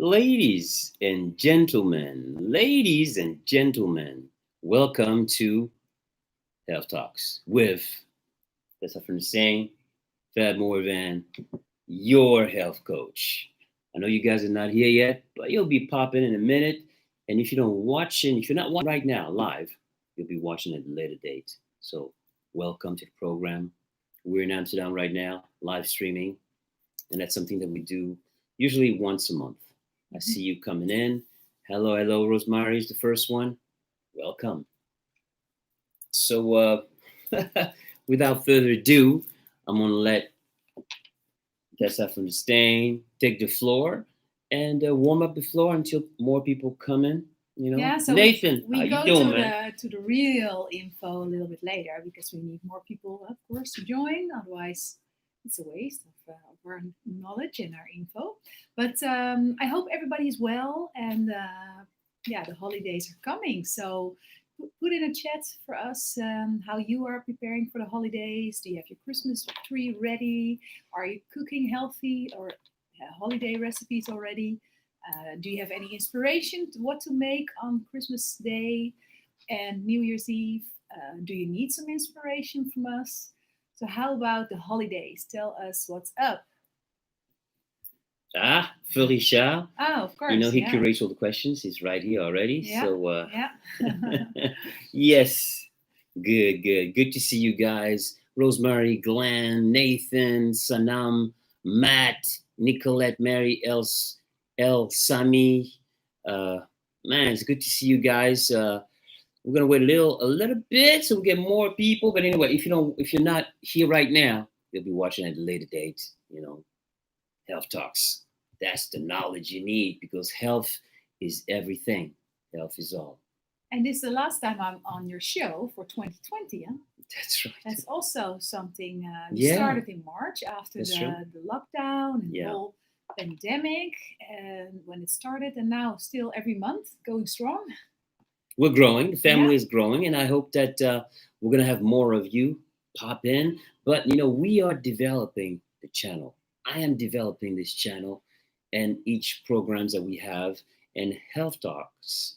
ladies and gentlemen, welcome to Health Talks with Tessa and I, Fab Morvan, your health coach. I know you guys are not here yet, but you'll be popping in a minute. And if if you're not watching right now live, you'll be watching at a later date. So, welcome to the program. We're in Amsterdam right now, live streaming, and that's something that we do usually once a month. I see you coming in. Hello, Rosemary is the first one. Welcome. So, without further ado, I'm going to let Tessa from the Stain take the floor and warm up the floor until more people come in. Yeah, so Nathan, we how go you doing, man? to the real info a little bit later because we need more people, of course, to join. Otherwise, it's a waste of our knowledge and our info. But I hope everybody is well, and yeah, the holidays are coming. So put in a chat for us how you are preparing for the holidays. Do you have your Christmas tree ready? Are you cooking healthy or holiday recipes already? Do you have any inspiration to what to make on Christmas Day and New Year's Eve? Do you need some inspiration from us? So, how about the holidays? Tell us what's up. Felicia. Oh, of course. He curates all the questions. He's right here already. Yeah. So, yeah. yes. Good to see you guys. Rosemary, Glenn, Nathan, Sanam, Matt, Nicolette, Mary, Sami. Man, it's good to see you guys. We're gonna wait a little bit so we get more people. But anyway, if you're not here right now, you'll be watching at a later date. Health Talks. That's the knowledge you need because health is everything. Health is all. And this is the last time I'm on your show for 2020, huh? That's right. That's also something we started in March after the lockdown and the whole pandemic, and when it started, and now still every month going strong. We're growing. The family is growing, and I hope that we're going to have more of you pop in. But, we are developing the channel. I am developing this channel and each programs that we have, and Health Talks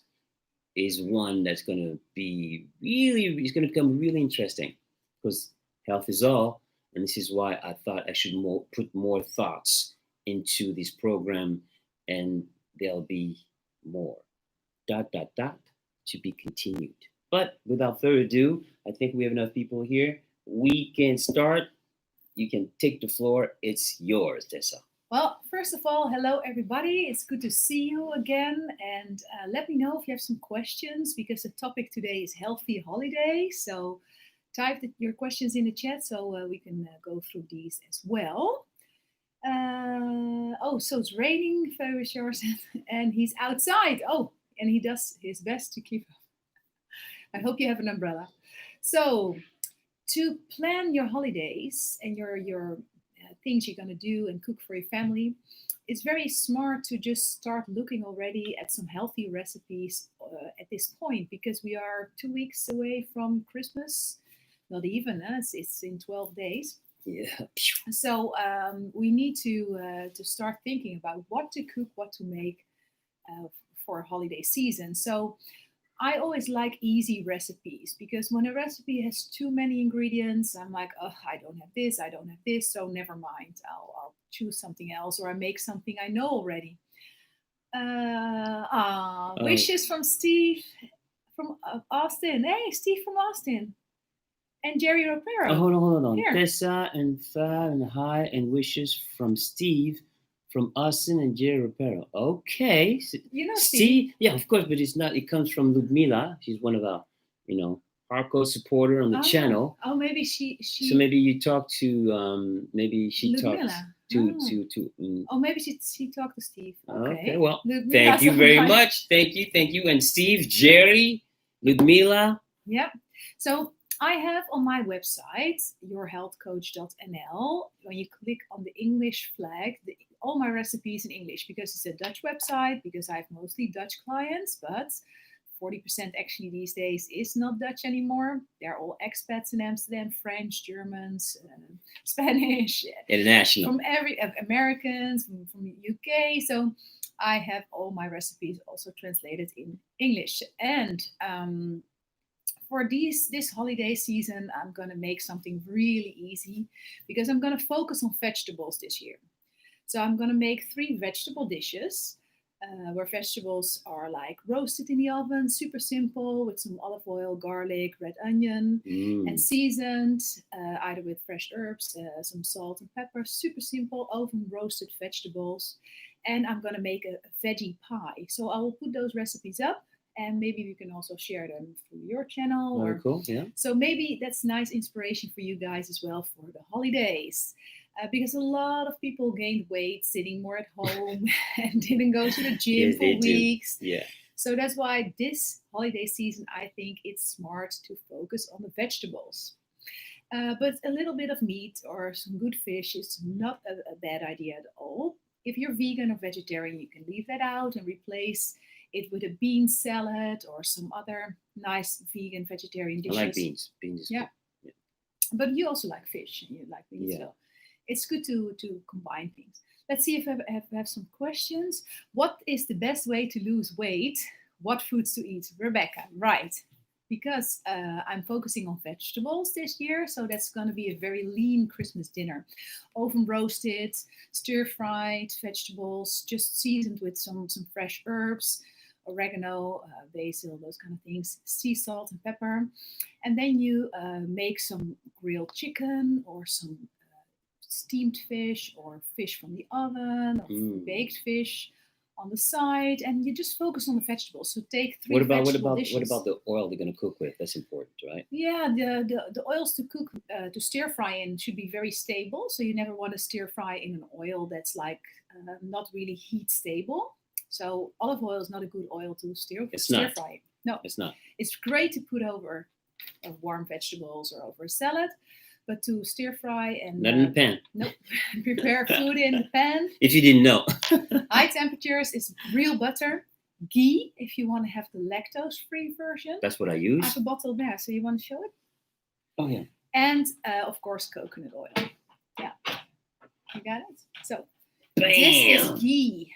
is one that's going to be it's going to become really interesting because health is all. And this is why I thought I should put more thoughts into this program, and there'll be more ... to be continued. But without further ado, I think we have enough people here. We can start. You can take the floor. It's yours, Tessa. Well, first of all, hello everybody. It's good to see you again. And let me know if you have some questions because the topic today is healthy holidays. So type your questions in the chat so we can go through these as well. So it's raining, Fab'S yours, and he's outside. Oh, and he does his best to keep up. I hope you have an umbrella. So to plan your holidays and your things you're going to do and cook for your family, it's very smart to just start looking already at some healthy recipes at this point because we are 2 weeks away from Christmas. Not even, it's in 12 days. Yeah. So we need to start thinking about what to cook, what to make for a holiday season. So I always like easy recipes because when a recipe has too many ingredients, I'm like, oh, I don't have this, so never mind. I'll choose something else, or I make something I know already. Wishes from Steve from Austin. Hey, Steve from Austin. And Jerry Ropero. Oh, hold on. Here. Tessa and Fab and hi and wishes from Steve from Austin and Jerry Ropero. Okay. You know Steve? Yeah, of course, but it's not. It comes from Ludmila. She's one of our, hardcore supporter on the channel. Oh, maybe she. So maybe you talk to maybe she Ludmila. talks to. Oh, maybe she talked to Steve. Okay. Well, Ludmila, thank you very much. Thank you, and Steve, Jerry, Ludmila. Yep. So I have on my website, yourhealthcoach.nl, when you click on the English flag, all my recipes in English because it's a Dutch website, because I have mostly Dutch clients, but 40% actually these days is not Dutch anymore. They're all expats in Amsterdam, French, Germans, Spanish, international, from Americans, from UK. So I have all my recipes also translated in English. And for this holiday season, I'm going to make something really easy because I'm going to focus on vegetables this year. So I'm going to make 3 vegetable dishes where vegetables are like roasted in the oven, super simple, with some olive oil, garlic, red onion, and seasoned either with fresh herbs, some salt and pepper. Super simple, oven roasted vegetables. And I'm going to make a veggie pie. So I will put those recipes up, and maybe you can also share them through your channel. Very cool, yeah. So maybe that's nice inspiration for you guys as well for the holidays. Because a lot of people gained weight sitting more at home and didn't go to the gym Yes, for they do. weeks. Yeah. So that's why this holiday season, I think it's smart to focus on the vegetables. But a little bit of meat or some good fish is not a bad idea at all. If you're vegan or vegetarian, you can leave that out and replace it with a bean salad or some other nice vegan vegetarian dishes. I like beans. Beans is Yeah. good. But you also like fish and you like beans. Yeah. So it's good to combine things. Let's see if I have some questions. What is the best way to lose weight? What foods to eat? Rebecca, right. Because I'm focusing on vegetables this year, so that's going to be a very lean Christmas dinner. Oven roasted, stir-fried vegetables, just seasoned with some fresh herbs, oregano, basil, those kind of things, sea salt and pepper. And then you make some grilled chicken or some steamed fish or fish from the oven or baked fish on the side, and you just focus on the vegetables. So take 3 vegetable dishes. What about the oil they're going to cook with? That's important, right? Yeah, the oils to cook to stir fry in should be very stable. So you never want to stir fry in an oil that's like not really heat stable. So olive oil is not a good oil to stir fry. No, it's not. It's great to put over warm vegetables or over a salad. But to stir fry and not in the pan. Nope. Prepare food in the pan. If you didn't know. High temperatures is real butter. Ghee, if you want to have the lactose-free version. That's what I use. I have a bottle there, so you want to show it? Oh yeah. And of course, coconut oil. Yeah, you got it. So Bam! This is ghee.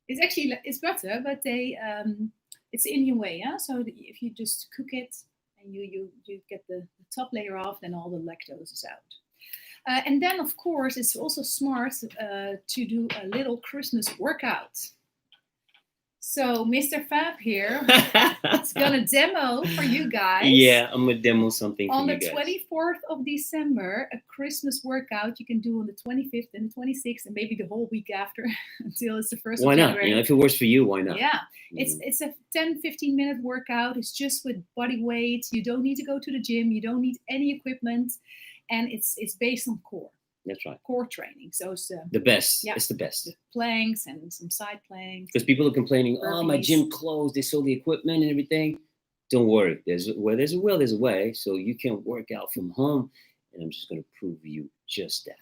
It's butter, but it's the Indian way, yeah. So if you just cook it and you get the top layer off, then all the lactose is out. And then, of course, it's also smart to do a little Christmas workout. So Mr. Fab here is going to demo for you guys. Yeah, I'm going to demo something for you guys. On the 24th of December, a Christmas workout you can do on the 25th and the 26th and maybe the whole week after until it's the 1st why of not? January. You know, if it works for you, why not? Yeah, it's a 10-15 minute workout. It's just with body weight. You don't need to go to the gym. You don't need any equipment. And it's based on core. That's right. Core training. So it's the best. Yeah, it's the best. The planks and some side planks. Because people are complaining, oh, my gym closed. They sold the equipment and everything. Don't worry. There's a will, there's a way. So you can work out from home. And I'm just going to prove you just that.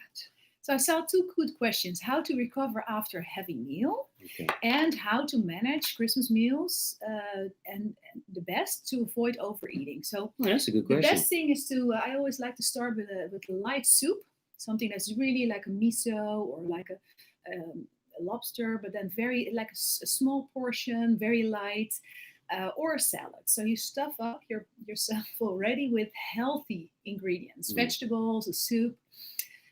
So I saw 2 good questions. How to recover after a heavy meal. Okay. And how to manage Christmas meals and the best to avoid overeating. So that's a good question. The best thing is I always like to start with a light soup. Something that's really like a miso or like a lobster, but then very like a small portion, very light, or a salad. So you stuff up yourself already with healthy ingredients, vegetables, a soup.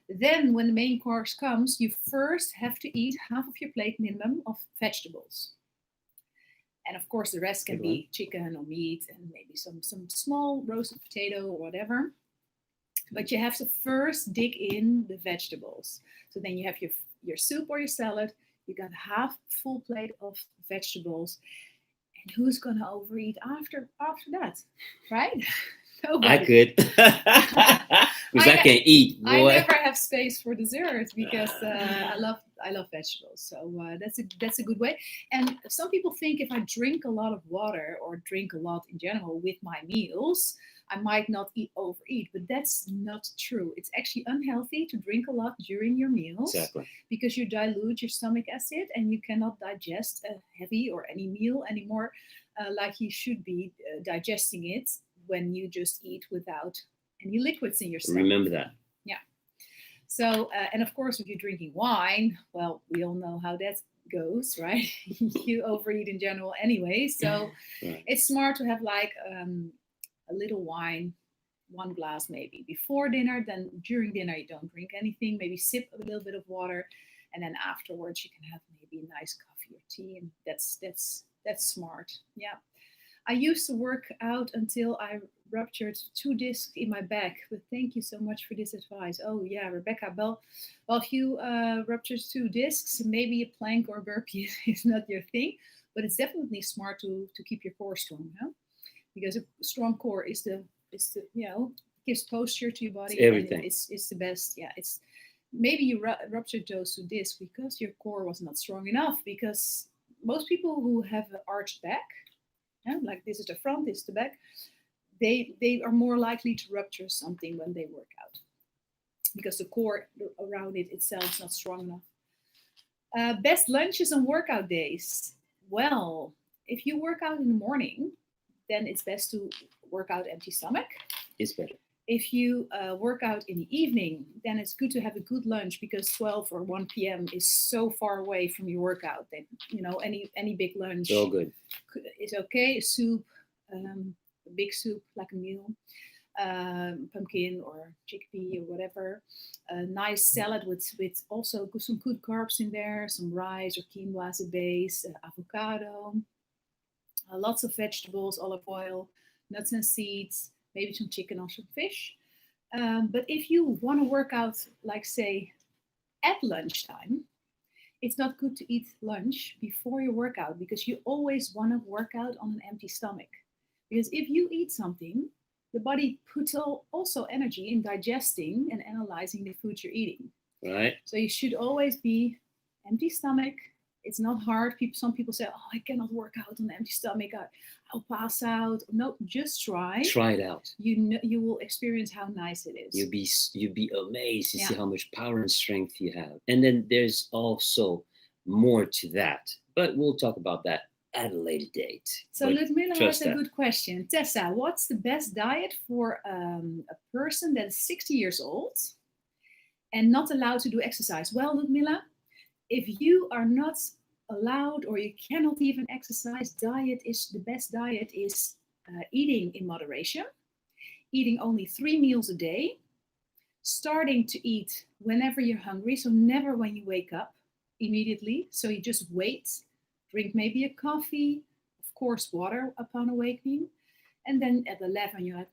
Then when the main course comes, you first have to eat half of your plate minimum of vegetables. And of course, the rest can be chicken or meat and maybe some small roasted potato or whatever. But you have to first dig in the vegetables. So then you have your soup or your salad. You got half full plate of vegetables. And who's going to overeat after that, right? Nobody. I could. Because I can eat, boy. I never have space for dessert because I love vegetables. So that's a good way. And some people think if I drink a lot of water or drink a lot in general with my meals, I might not overeat, but that's not true. It's actually unhealthy to drink a lot during your meals. Exactly. Because you dilute your stomach acid and you cannot digest a heavy or any meal anymore like you should be digesting it when you just eat without any liquids in your stomach. Remember that. Yeah. So, and of course, if you're drinking wine, well, we all know how that goes, right? You overeat in general anyway. So Right. it's smart to have like a little wine, one glass maybe before dinner. Then during dinner, you don't drink anything. Maybe sip a little bit of water, and then afterwards, you can have maybe a nice coffee or tea, and that's smart. Yeah. I used to work out until I ruptured 2 discs in my back. But thank you so much for this advice. Oh yeah, Rebecca. Well, if you ruptured 2 discs, maybe a plank or burpee is not your thing, but it's definitely smart to keep your core strong, huh? Because a strong core is the gives posture to your body, It's and everything. it's the best. Yeah, it's maybe you ruptured those 2 discs because your core was not strong enough. Because most people who have an arched back, yeah, like this is the front, this is the back, they are more likely to rupture something when they work out because the core around it itself is not strong enough. Best lunches on workout days. Well, if you work out in the morning, then it's best to work out empty stomach. It's better. If you work out in the evening, then it's good to have a good lunch because 12 or 1 p.m. is so far away from your workout that any big lunch It's all good. is okay. A soup, a big soup like a meal, pumpkin or chickpea or whatever. A nice salad with also some good carbs in there, some rice or quinoa as a base, avocado, lots of vegetables, olive oil, nuts and seeds, maybe some chicken or some fish. But if you want to work out, like say at lunchtime, it's not good to eat lunch before your workout because you always want to work out on an empty stomach. Because if you eat something, the body puts also energy in digesting and analyzing the food you're eating. Right. So you should always be empty stomach. It's not hard. Some people say, "Oh, I cannot work out on an empty stomach. I'll pass out." No, just try. Try it out. You will experience how nice it is. You'll be amazed to see Yeah. how much power and strength you have. And then there's also more to that. But we'll talk about that at a later date. So But Ludmilla trust has a that. good question. Tessa, what's the best diet for a person that is 60 years old and not allowed to do exercise? Well, Ludmilla, if you are not allowed or you cannot even exercise, the best diet is eating in moderation, eating only 3 meals a day, starting to eat whenever you're hungry, so never when you wake up immediately. So you just wait, drink maybe a coffee, of course, water upon awakening. And then at 11, you're like,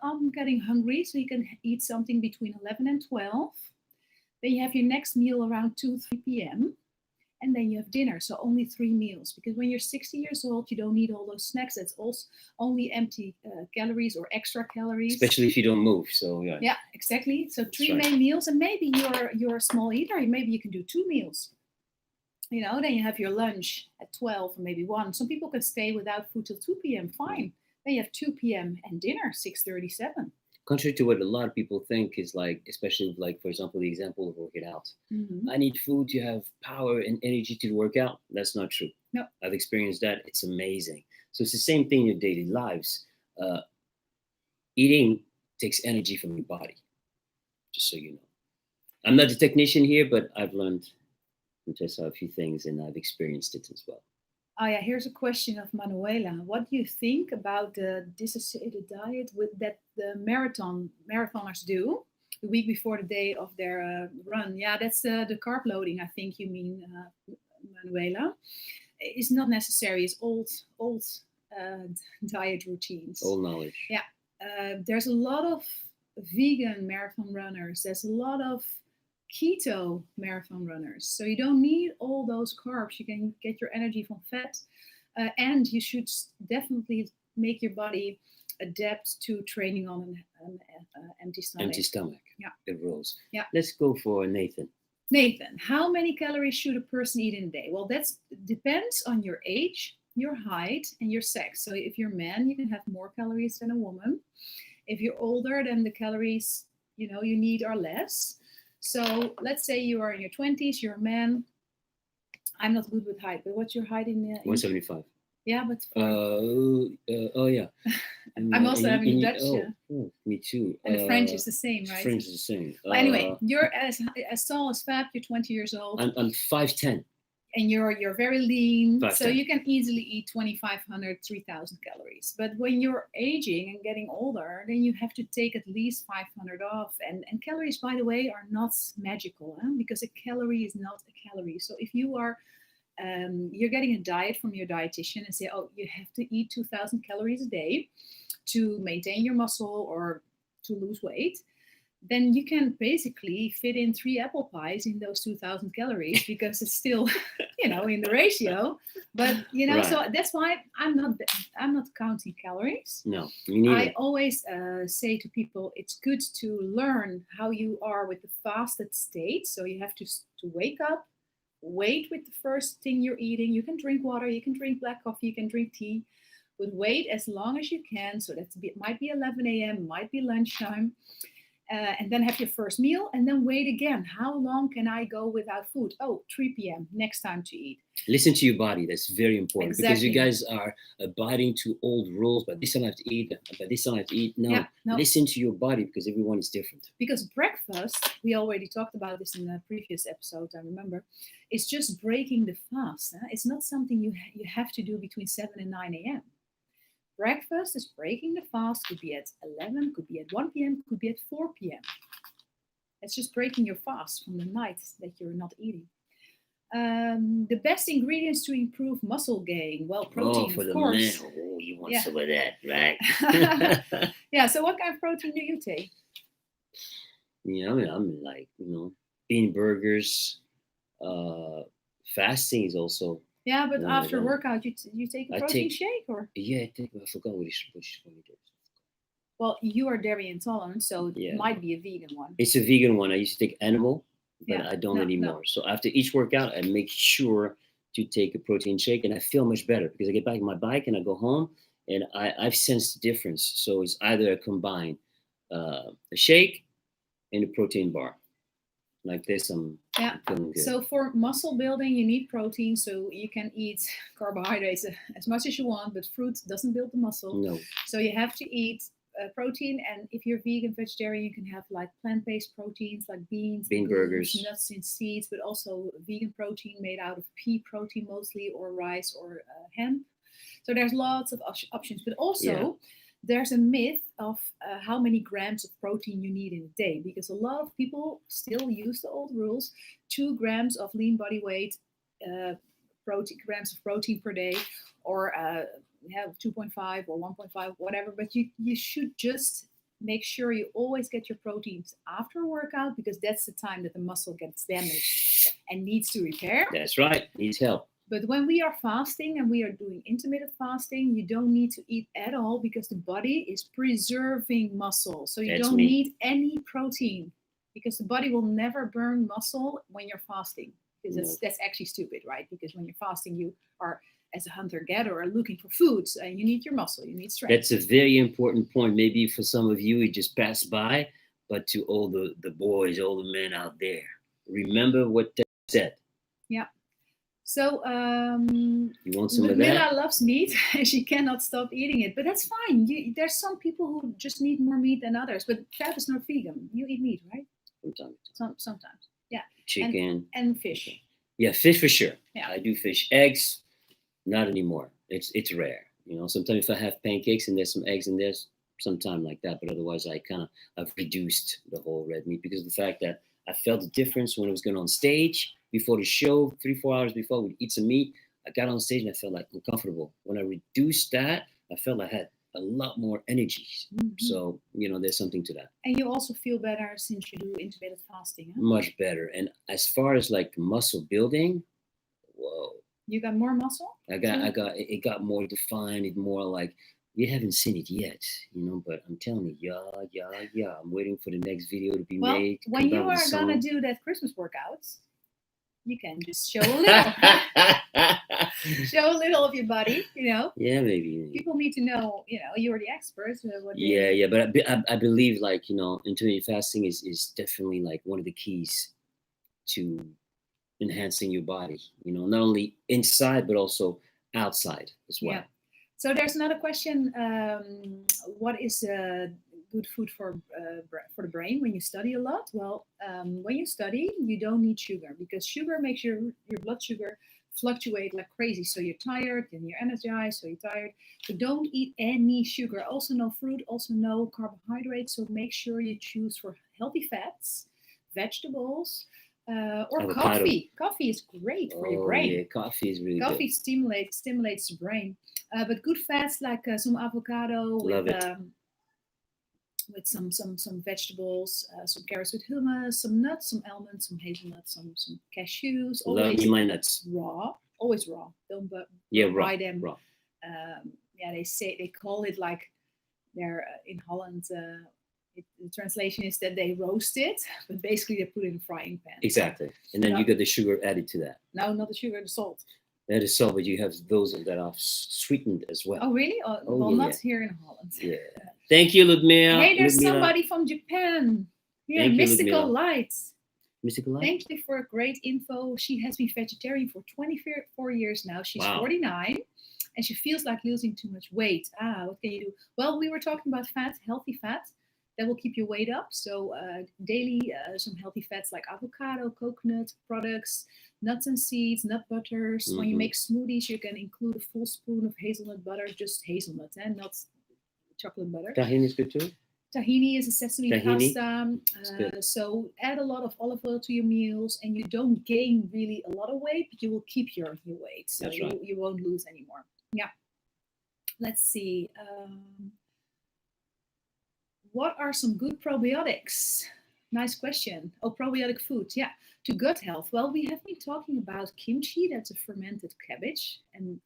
I'm getting hungry. So you can eat something between 11 and 12. Then you have your next meal around 2, 3 p.m. And then you have dinner. So only 3 meals. Because when you're 60 years old, you don't need all those snacks. That's also only empty calories or extra calories. Especially if you don't move. So yeah. Yeah, exactly. So three right. main meals, and maybe you're a small eater. Maybe you can do 2 meals. Then you have your lunch at 12 or maybe 1. Some people can stay without food till 2 p.m. Fine. Then you have 2 p.m. and dinner 6:37. Contrary to what a lot of people think is like, especially like, for example, the example of working out. Mm-hmm. I need food to have power and energy to work out. That's not true. No. I've experienced that. It's amazing. So it's the same thing in your daily lives. Eating takes energy from your body, just so you know. I'm not a technician here, but I've learned from Tessa a few things and I've experienced it as well. Oh yeah, here's a question of Manuela. What do you think about the dissociated diet that the marathoners do the week before the day of their run? Yeah, that's the carb loading. I think you mean, Manuela. It's not necessary. It's old diet routines. Old knowledge. Yeah, there's a lot of vegan marathon runners. There's a lot of keto marathon runners. So you don't need all those carbs. You can get your energy from fat. And you should definitely make your body adapt to training on an empty stomach. Empty stomach. Yeah. It rolls. Yeah. Let's go for Nathan. Nathan, how many calories should a person eat in a day? Well, that depends on your age, your height, and your sex. So if you're a man, you can have more calories than a woman. If you're older, then the calories you need are less. So let's say you are in your 20s, you're a man. I'm not good with height, but what's your height in 175. Yeah, but Oh yeah. I'm also having Dutch. Me too. And the French is the same, right? French is the same. Well, anyway, you're as tall as Fab. You're 20 years old. I'm 5'10". And you're very lean, 5'10". so you can easily eat 2,500, 3,000 calories. But when you're aging and getting older, then you have to take at least 500 off. And calories, by the way, are not magical, because a calorie is not a calorie. So if you are you're getting a diet from your dietitian and say, oh, you have to eat 2,000 calories a day to maintain your muscle or to lose weight, then you can basically fit in 3 apple pies in those 2,000 calories because it's still, in the ratio. But Right. So that's why I'm not counting calories. No, me neither. I always say to people, it's good to learn how you are with the fasted state. So you have to wake up, wait with the first thing you're eating. You can drink water, you can drink black coffee, you can drink tea, but wait as long as you can. So it might be 11 a.m., might be lunchtime. And then have your first meal and then wait again. How long can I go without food? Oh, 3 p.m. next time to eat. Listen to your body. That's very important. Exactly. Because you guys are abiding to old rules. But this time I have to eat. But this time I have to eat. No, Yeah, no. Listen to your body because everyone is different. Because breakfast, we already talked about this in the previous episode, I remember, it's just breaking the fast. It's not something you have to do between 7 and 9 a.m. Breakfast is breaking the fast, could be at 11, could be at 1 p.m., could be at 4 p.m. It's just breaking your fast from the night that you're not eating. The best ingredients to improve muscle gain. Well, protein, for of the course. man. Oh, you want some of that, right? Yeah, so what kind of protein do you take? I'm like, bean burgers. Fasting is also. Yeah, but after workout, you take a protein shake, or? Yeah, I forgot what it is. Well, you are dairy intolerant, so it might be a vegan one. It's a vegan one. I used to take animal, but I don't anymore. No. So after each workout, I make sure to take a protein shake, and I feel much better because I get back on my bike and I go home, and I've sensed the difference. So it's either a combined a shake and a protein bar. Like this, I'm feeling good. So for muscle building, you need protein. So you can eat carbohydrates as much as you want, but fruit doesn't build the muscle. No. So you have to eat protein. And if you're vegan, vegetarian, you can have like plant-based proteins like beans, burgers, nuts and seeds, but also vegan protein made out of pea protein mostly, or rice or hemp. So there's lots of options, but also there's a myth of how many grams of protein you need in a day, because a lot of people still use the old rules: 2 grams of lean body weight, grams of protein per day, or 2.5 or 1.5, whatever. But you should just make sure you always get your proteins after a workout, because that's the time that the muscle gets damaged and needs to repair. That's right, needs help. But when we are fasting and we are doing intermittent fasting, you don't need to eat at all, because the body is preserving muscle. So you don't need any protein, because the body will never burn muscle when you're fasting. Because that's actually stupid, right? Because when you're fasting, you are, as a hunter-gatherer, looking for food. So you need your muscle, you need strength. That's a very important point. Maybe for some of you, it just passed by, but to all the boys, all the men out there, remember what they said. Yeah. So you want some of that? Mila loves meat and she cannot stop eating it, but that's fine. There's some people who just need more meat than others, but Fab is not vegan. You eat meat, right? Sometimes. Yeah. Chicken. And fish. Yeah, fish for sure. Yeah. I do fish. Eggs, not anymore. It's rare. Sometimes if I have pancakes and there's some eggs in there, sometime like that, but otherwise I've reduced the whole red meat, because of the fact that I felt the difference when I was going on stage before the show. 3-4 hours before, we'd eat some meat. I got on stage and I felt like uncomfortable. When I reduced that, I felt I had a lot more energy. Mm-hmm. So, there's something to that. And you also feel better since you do intermittent fasting, huh? Much better. And as far as like muscle building, whoa. You got more muscle? It got more defined. It more like, you haven't seen it yet, but I'm telling you, I'm waiting for the next video to be made. When you are gonna do that Christmas workouts, you can just show a little, show a little of your body, Yeah, maybe. People need to know, you're the expert. But I believe, like, intermittent fasting is definitely like one of the keys to enhancing your body. Not only inside but also outside as well. Yeah. So there's another question. What is good food for the brain when you study a lot? Well, when you study, you don't need sugar because sugar makes your blood sugar fluctuate like crazy. So you're tired, then you're energized, so you're tired. So don't eat any sugar. Also no fruit, also no carbohydrates. So make sure you choose for healthy fats, vegetables, or Avocado. coffee. Coffee is great for your brain. Yeah, coffee is really Coffee good. stimulates the brain, but good fats like some avocado Love it. With some vegetables, some carrots with hummus, some nuts, some almonds, some hazelnuts, some cashews. Love me my nuts. Raw, always raw. Don't raw, buy them. Raw. They call it like they're in Holland. The translation is that they roast it, but basically they put it in a frying pan. Exactly, and then you get the sugar added to that. No, not the sugar, the salt. That is salt, but you have those that are sweetened as well. Oh, really? Well, not here in Holland. Yeah. Thank you, Ludmila. Hey, there's somebody from Japan. Yeah, Mystical Lights. Mystical Lights? Thank you for great info. She has been vegetarian for 24 years now. She's 49, and she feels like losing too much weight. What can you do? Well, we were talking about fat, healthy fat. That will keep your weight up. So daily, some healthy fats like avocado, coconut products, nuts and seeds, nut butters. Mm-hmm. When you make smoothies, you can include a full spoon of hazelnut butter, just hazelnut, and not chocolate butter. Tahini is good too. Tahini is a sesame pasta. So add a lot of olive oil to your meals, and you don't gain really a lot of weight, but you will keep your weight. So That's right. you won't lose anymore. Yeah. Let's see. What are some good probiotics? Nice question. Oh, probiotic foods. Yeah. To gut health. Well, we have been talking about kimchi. That's a fermented cabbage. And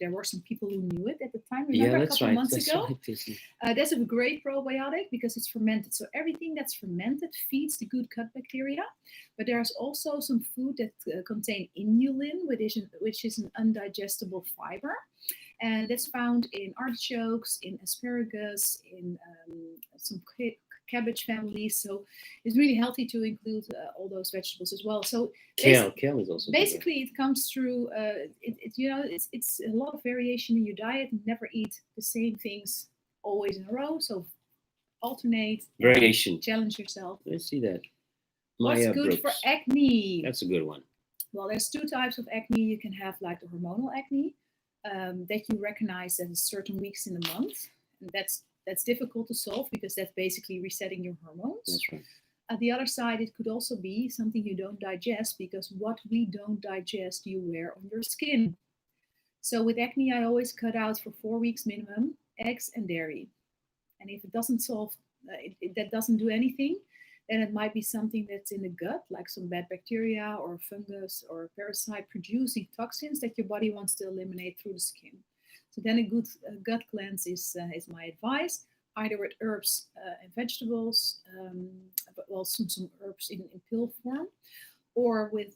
there were some people who knew it at the time. Remember a couple months ago? Right. That's a great probiotic because it's fermented. So everything that's fermented feeds the good gut bacteria. But there's also some food that contain inulin, which is an undigestible fiber. And that's found in artichokes, in asparagus, in some cabbage families. So it's really healthy to include all those vegetables as well. So kale is also basically it comes through. It's a lot of variation in your diet. Never eat the same things always in a row. So alternate. Variation. Challenge yourself. Let's see that. What's good for acne? That's a good one. Well, there's two types of acne. You can have like the hormonal acne. That you recognize as certain weeks in a month. And that's difficult to solve because that's basically resetting your hormones. That's right. At the other side, it could also be something you don't digest because what we don't digest, you wear on your skin. So with acne, I always cut out for 4 weeks minimum eggs and dairy. And if it doesn't solve, that doesn't do anything, then it might be something that's in the gut, like some bad bacteria or fungus or a parasite producing toxins that your body wants to eliminate through the skin. So then a good gut cleanse is my advice, either with herbs and vegetables, but also some herbs in pill form, or with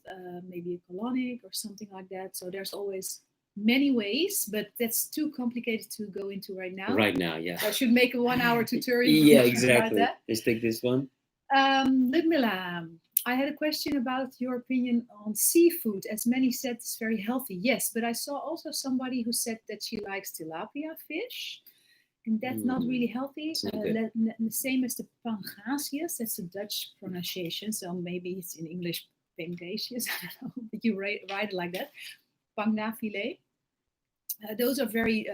maybe a colonic or something like that. So there's always many ways, but that's too complicated to go into right now. Right now, yeah. I should make a 1-hour tutorial. Yeah, exactly. Let's take this one. Ludmila, I had a question about your opinion on seafood. As many said, it's very healthy. Yes, but I saw also somebody who said that she likes tilapia fish, and that's not really healthy. The same as the pangasius. That's a Dutch pronunciation, so maybe it's in English pangasius. I don't know, but you write it like that. Pangna filet. Those are very.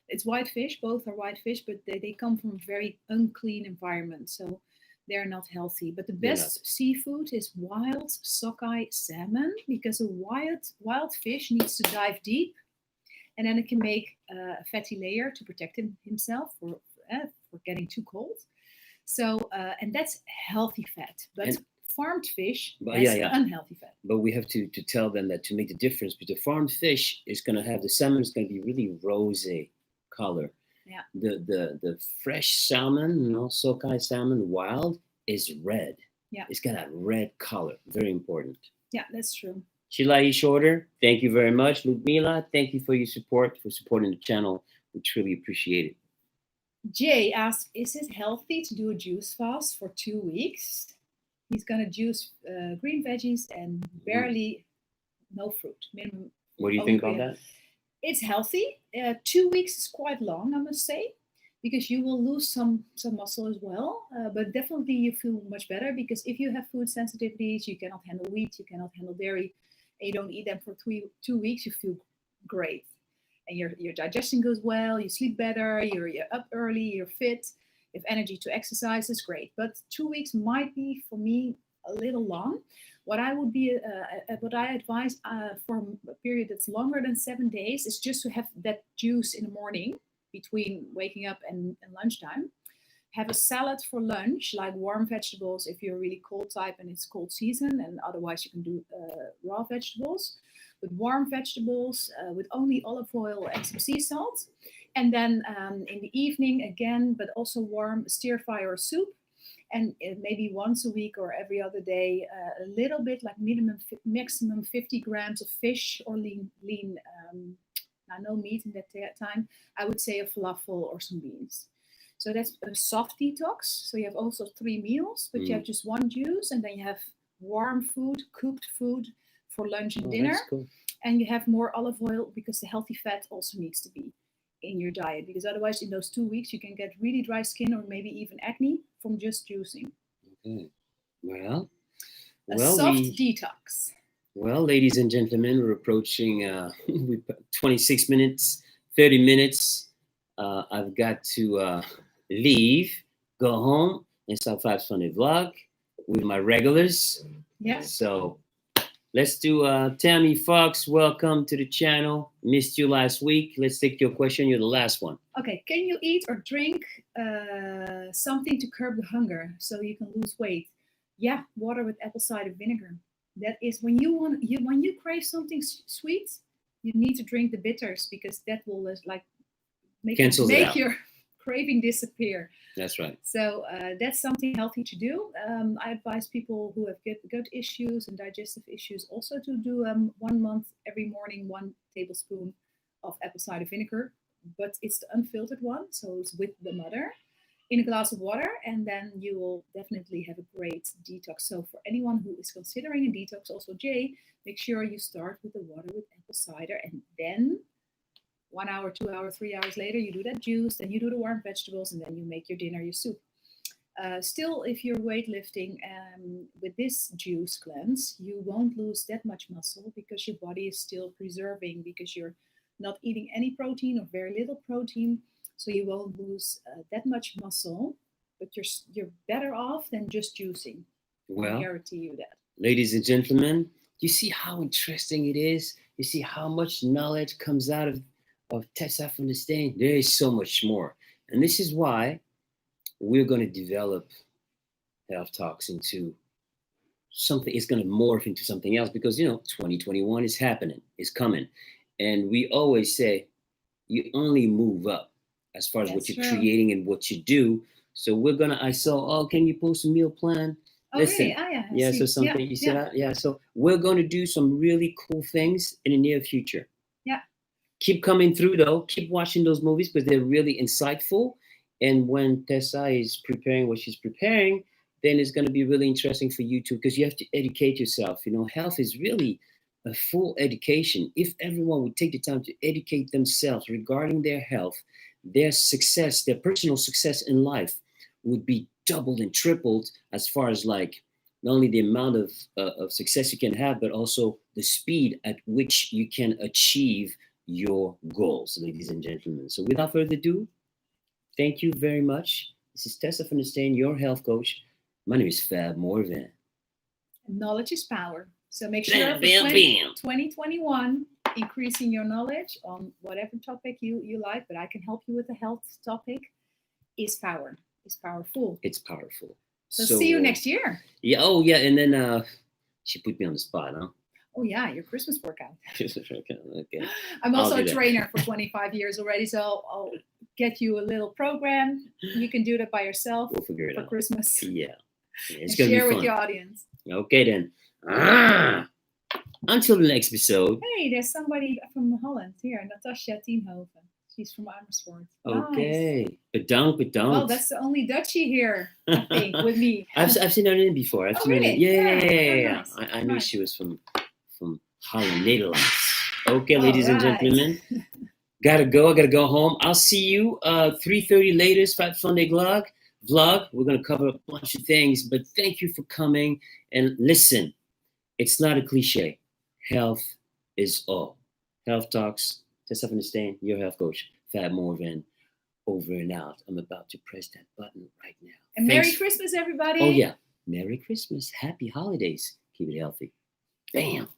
It's white fish. Both are white fish, but they come from a very unclean environment. So they're not healthy. But the best seafood is wild sockeye salmon because a wild fish needs to dive deep, and then it can make a fatty layer to protect himself for getting too cold. So and that's healthy fat, but farmed fish has unhealthy fat. But we have to tell them that to make the difference, because the farmed fish is going to have the salmon is going to be really rosy color. Yeah. The fresh salmon, sockeye salmon, wild, is red. Yeah. It's got a red color. Very important. Yeah, that's true. Shilai Shorter, thank you very much. Ludmila, thank you for your support, for supporting the channel. We truly appreciate it. Jay asked, is it healthy to do a juice fast for 2 weeks? He's going to juice green veggies and barely no fruit. What do you think about that? It's healthy. 2 weeks is quite long, I must say, because you will lose some muscle as well. But definitely you feel much better, because if you have food sensitivities, you cannot handle wheat, you cannot handle dairy, and you don't eat them for 2 weeks, you feel great. And your digestion goes well, you sleep better, you're up early, you're fit, you have energy to exercise. Is great. But 2 weeks might be for me a little long. What I advise for a period that's longer than 7 days is just to have that juice in the morning between waking up and lunchtime. Have a salad for lunch, like warm vegetables if you're really cold type and it's cold season, and otherwise you can do raw vegetables. With warm vegetables, with only olive oil and some sea salt. And then in the evening again, but also warm stir fry or soup. And maybe once a week or every other day, a little bit, like maximum 50 grams of fish or lean now no meat in that time. I would say a falafel or some beans. So that's a soft detox. So you have also 3 meals, but you have just one juice, and then you have warm food, cooked food for lunch and dinner. Cool. And you have more olive oil, because the healthy fat also needs to be in your diet, because otherwise in those 2 weeks you can get really dry skin or maybe even acne from just juicing. Okay. Well, a soft detox. Well, ladies and gentlemen, we're approaching 26 minutes, 30 minutes. I've got to leave, go home, and start FAB'S Funny Vlog with my regulars. Yeah. So let's do Tammy Fox. Welcome to the channel. Missed you last week. Let's take your question. You're the last one. Okay. Can you eat or drink something to curb the hunger so you can lose weight? Yeah, water with apple cider vinegar. That is when you crave something sweet, you need to drink the bitters, because that will make your craving disappear. That's right. So that's something healthy to do. I advise people who have gut issues and digestive issues also to do 1 month every morning 1 tablespoon of apple cider vinegar, but it's the unfiltered one, so it's with the mother, in a glass of water, and then you will definitely have a great detox. So for anyone who is considering a detox, also Jay, make sure you start with the water with apple cider, and then 1 hour, 2 hours, 3 hours later, you do that juice, then you do the warm vegetables, and then you make your dinner, your soup. Still, if you're weightlifting with this juice cleanse, you won't lose that much muscle, because your body is still preserving, because you're not eating any protein or very little protein. So you won't lose that much muscle, but you're better off than just juicing. Well, I guarantee you that. Ladies and gentlemen, you see how interesting it is? You see how much knowledge comes out of Tessa from the stain? There is so much more. And this is why we're going to develop Health Talks into something. It's going to morph into something else, because, 2021 is happening. It's coming. And we always say, you only move up as far as what you're creating and what you do. So I saw, can you post a meal plan? Oh, listen, really? Oh, yeah. Yeah, so something, you see that? Yeah, so we're going to do some really cool things in the near future. Yeah. Keep coming through, though. Keep watching those movies, because they're really insightful. And when Tessa is preparing what she's preparing, then it's going to be really interesting for you too, because you have to educate yourself. Health is really a full education. If everyone would take the time to educate themselves regarding their health, their success, their personal success in life would be doubled and tripled, as far as not only the amount of success you can have, but also the speed at which you can achieve your goals, ladies and gentlemen. So without further ado, thank you very much. This is Tessa from the Stain, your health coach. My name is Fab Morvan. Knowledge is power. So make sure for 2021, increasing your knowledge on whatever topic you like, but I can help you with the health topic, is power. It's powerful. It's powerful. So see you next year. Yeah. Oh, yeah. And then she put me on the spot, huh? Oh, yeah. Your Christmas workout. Okay. I'm also a trainer for 25 years already, so I'll get you a little program. You can do that by yourself. We'll figure it out. For Christmas. Yeah. It's going to be fun. Share with your audience. Okay, then. Until the next episode. Hey, there's somebody from Holland here, Natasha Tienhoven. She's from Amersfoort. Okay. Nice. Bedankt. Well, that's the only Dutchie here, I think, with me. I've seen her in before. I've seen really? her in. Yeah. Nice. I knew she was from Holland, Netherlands. Okay, ladies and gentlemen. Gotta go. I gotta go home. I'll see you 3:30 latest Fat Sunday vlog. We're gonna cover a bunch of things, but thank you for coming. And listen, it's not a cliche. Health is all. Health Talks. Tessa and I, your health coach, Fab Morvan. Over and out. I'm about to press that button right now. And Merry Christmas, everybody. Oh yeah. Merry Christmas. Happy holidays. Keep it healthy. Bam.